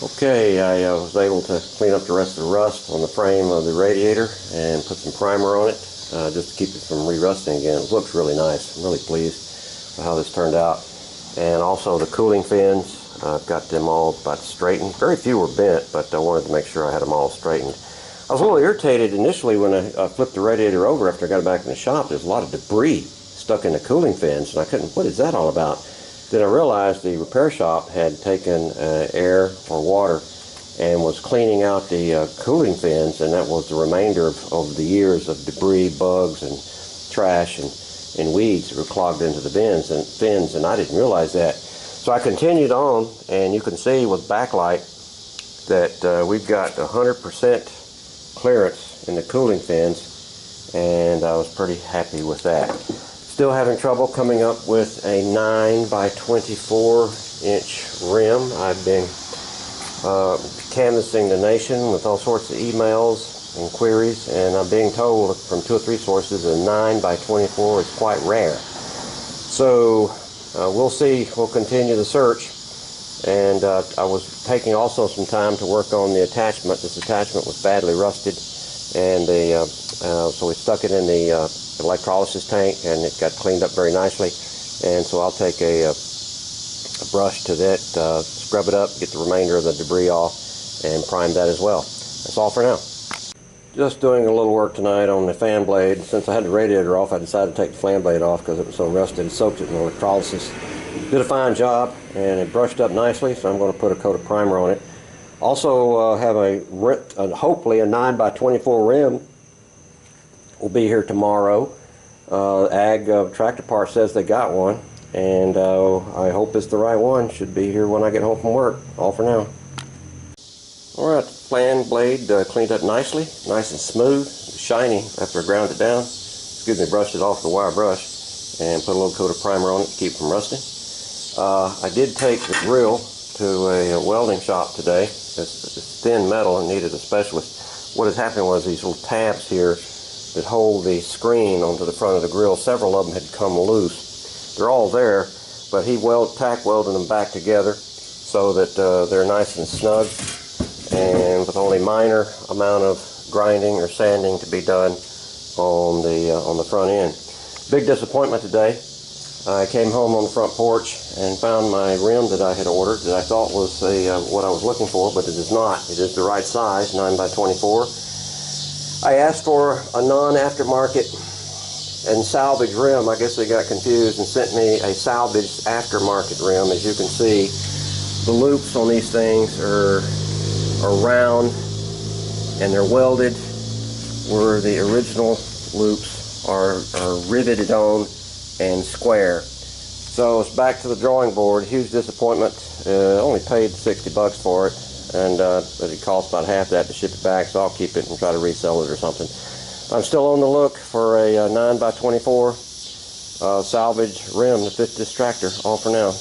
Okay, I was able to clean up the rest of the rust on the frame of the radiator and put some primer on it just to keep it from re-rusting again. It looks really nice. I'm really pleased with how this turned out. And also the cooling fins, I've got them all about straightened. Very few were bent, but I wanted to make sure I had them all straightened. I was a little irritated initially when I flipped the radiator over after I got it back in the shop. There's a lot of debris stuck in the cooling fins, and I couldn't, what is that all about? Then I realized the repair shop had taken air or water and was cleaning out the cooling fins, and that was the remainder of the years of debris, bugs, and trash and weeds that were clogged into the fins, and I didn't realize that. So I continued on, and you can see with backlight that we've got 100% clearance in the cooling fins, and I was pretty happy with that. Still having trouble coming up with a 9 by 24 inch rim. I've been canvassing the nation with all sorts of emails and queries, and I'm being told from 2 or 3 sources a 9 by 24 is quite rare. So we'll see. We'll continue the search. And I was taking also some time to work on the attachment. This attachment was badly rusted, and so we stuck it in the electrolysis tank, and it got cleaned up very nicely. And so I'll take a brush to that, scrub it up, get the remainder of the debris off, and prime that as well. That's all for now. Just doing a little work tonight on the fan blade. Since I had the radiator off, I decided to take the fan blade off because it was so rusted. It soaked it in electrolysis. Did a fine job, and it brushed up nicely, so I'm going to put a coat of primer on it. Also have hopefully a 9 by 24 rim. Will be here tomorrow. Ag Tractor Parts says they got one, and I hope it's the right one. Should be here when I get home from work. All for now. Alright, the fan blade cleaned up nicely, nice and smooth, shiny after I ground it down. Excuse me, brushed it off with a wire brush and put a little coat of primer on it to keep it from rusting. I did take the grill to a welding shop today. It's thin metal and needed a specialist. What has happened was these little tabs here that hold the screen onto the front of the grill, several of them had come loose. They're all there, but he tack welded them back together so that they're nice and snug, and with only minor amount of grinding or sanding to be done on the front end. Big disappointment today. I came home on the front porch and found my rim that I had ordered that I thought was what I was looking for, but it is not. It is the right size, 9 by 24. I asked for a non-aftermarket and salvage rim. I guess they got confused and sent me a salvaged aftermarket rim. As you can see, the loops on these things are round and they're welded, where the original loops are riveted on and square. So it's back to the drawing board. Huge disappointment. Only paid $60 for it, and but it costs about half that to ship it back, so I'll keep it and try to resell it or something. I'm still on the look for a 9 by 24 salvage rim to fit this tractor. All for now.